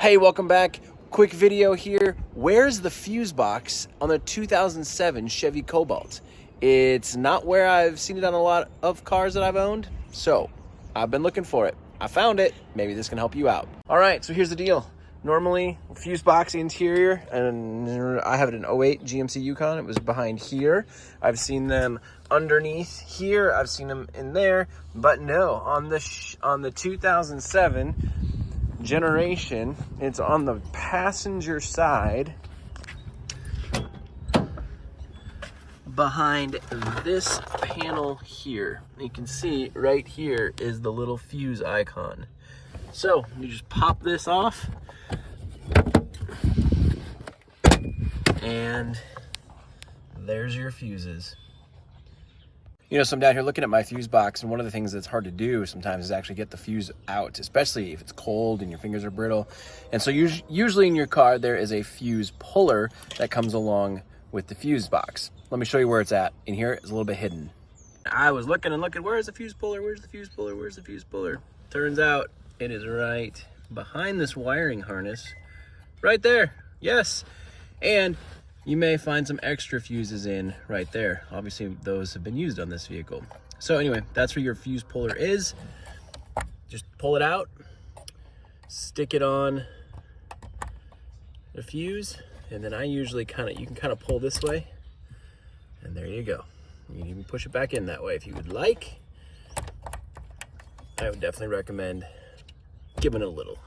Hey, welcome back. Quick video here. Where's the fuse box on the 2007 Chevy Cobalt? It's not where I've seen it on a lot of cars that I've owned, so I've been looking for it. I found it. Maybe this can help you out. All right, so here's the deal. Normally, fuse box interior, and I have it in 08 GMC Yukon. It was behind here. I've seen them underneath here. I've seen them in there, but no, on the 2007 generation, it's on the passenger side behind this panel here. You can see right here is the little fuse icon. So you just pop this off and there's your fuses. You know, so I'm down here looking at my fuse box, and one of the things that's hard to do sometimes is actually get the fuse out, especially if it's cold and your fingers are brittle. And so usually in your car, there is a fuse puller that comes along with the fuse box. Let me show you where it's at. In here, it's a little bit hidden. I was looking, where's the fuse puller? Where's the fuse puller? Where's the fuse puller? Turns out it is right behind this wiring harness, right there. Yes. And you may find some extra fuses in right there. Obviously, those have been used on this vehicle. So anyway, that's where your fuse puller is. Just pull it out, stick it on the fuse, and then I usually you can kind of pull this way, and there you go. You can even push it back in that way if you would like. I would definitely recommend giving it a little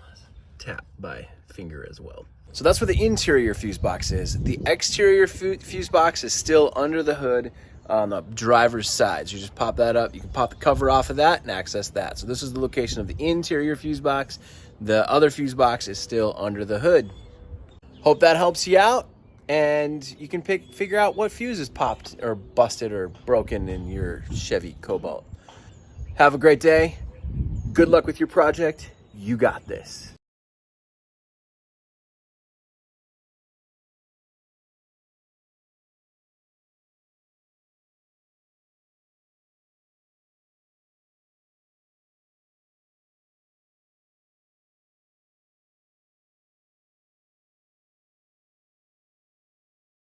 tap by finger as well. So that's where the interior fuse box is. The exterior fuse box is still under the hood on the driver's side. So you just pop that up. You can pop the cover off of that and access that. So this is the location of the interior fuse box. The other fuse box is still under the hood. Hope that helps you out, and you can figure out what fuse is popped or busted or broken in your Chevy Cobalt. Have a great day. Good luck with your project. You got this.